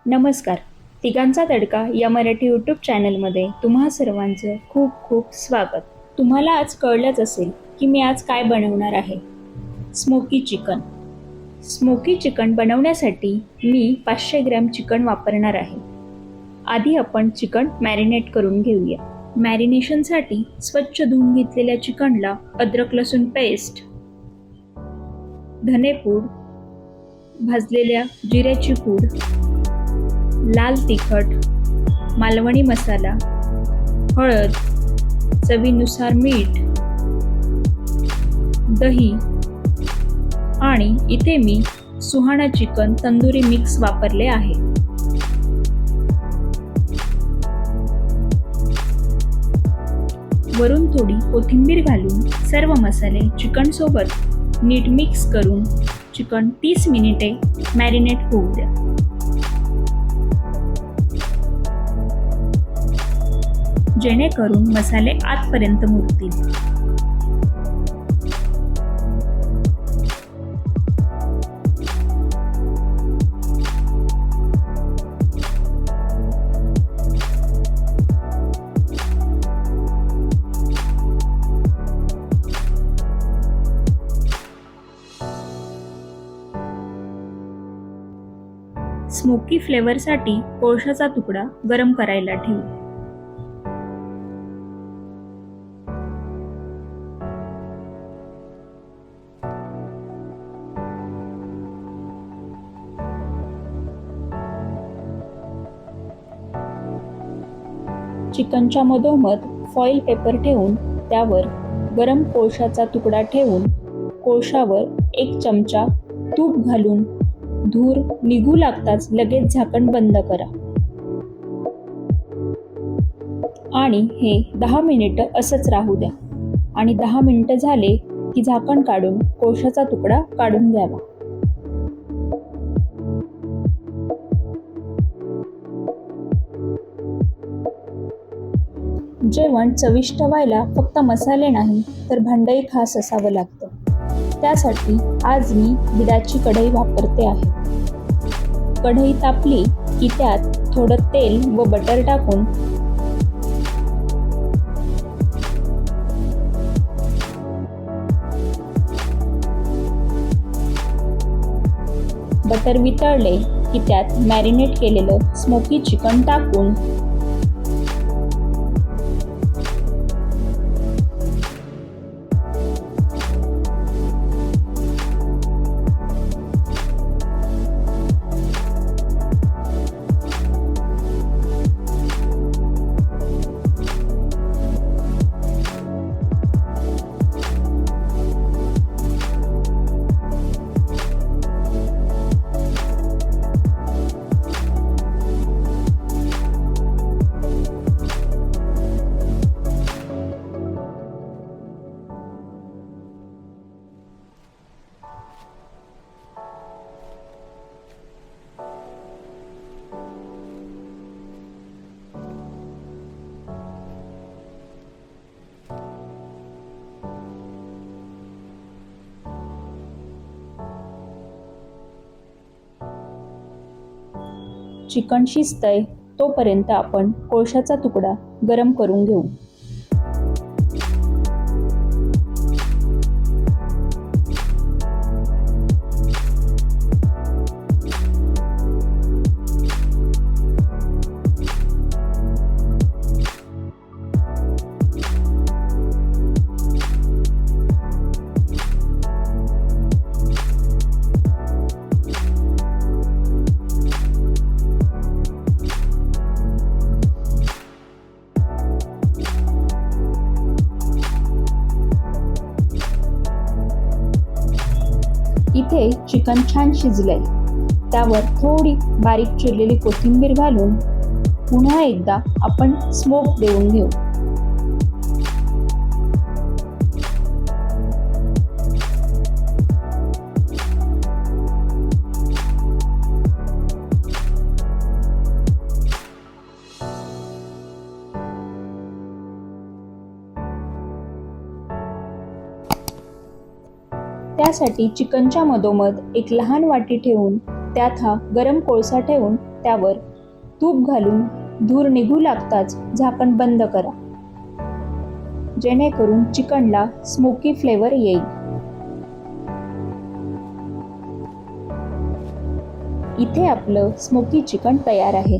नमस्कार. तिघांचा तडका या मराठी यूट्यूब चॅनलमध्ये तुम्हा सर्वांचं खूप खूप स्वागत. तुम्हाला आज कळलंच असेल की मी आज काय बनवणार आहे. Smoky chicken. स्मोकी चिकन बनवण्यासाठी मी 500 ग्रॅम चिकन वापरणार आहे. आधी आपण चिकन मॅरिनेट करून घेऊया. मॅरिनेशनसाठी स्वच्छ धुवून घेतलेल्या चिकनला अद्रक लसूण पेस्ट, धनेपूड, भाजलेल्या जिऱ्याची पूड, लाल तिखट, मालवणी मसाला, हळद, चवीनुसार मीठ, दही आणि इथे मी सुहाणा चिकन तंदुरी मिक्स वापरले आहे. वरून थोडी कोथिंबीर घालून सर्व मसाले चिकन सोबत नीट मिक्स करून चिकन 30 मिनिटे मॅरिनेट होऊ द्या. जेणेकरून मसाले आतपर्यंत मुरतील. स्मोकी फ्लेवरसाठी कोळशाचा तुकडा गरम करायला ठेवू. चिकनच्या मधोमध फॉइल पेपर ठेवून त्यावर गरम कोळशाचा तुकडा ठेवून कोळशावर 1 चमचा तूप घालून धूर निघू लागताच लगेच झाकण बंद करा आणि हे 10 मिनिटं असंच राहू द्या. आणि 10 मिनिटं झाले की झाकण काढून कोळशाचा तुकडा काढून घ्यावा. जेवण चविष्ट व्हायला फक्त मसाले नाही तर भांडही खास असावं लागतं. त्यासाठी आज मी भिडाची कढई वापरते आहे. कढई तापली की त्यात थोडं तेल व बटर टाकून बटर वितळले की त्यात मॅरिनेट केलेलं स्मोकी चिकन टाकून चिकन शिजतंय तोपर्यंत आपण कोळशाचा तुकडा गरम करून घेऊ. इथे चिकन छान शिजलंय. त्यावर थोडी बारीक चिरलेली कोथिंबीर घालून पुन्हा एकदा आपण स्मोक देऊन घेऊ. त्यासाठी चिकनच्या मधोमध एक लहान वाटी ठेवून त्यात हा गरम कोळसा ठेवून त्यावर तूप घालून धूर निघू लागताच झाकण बंद करा, जेणेकरून चिकनला स्मोकी फ्लेवर येईल. इथे आपलं स्मोकी चिकन तयार आहे.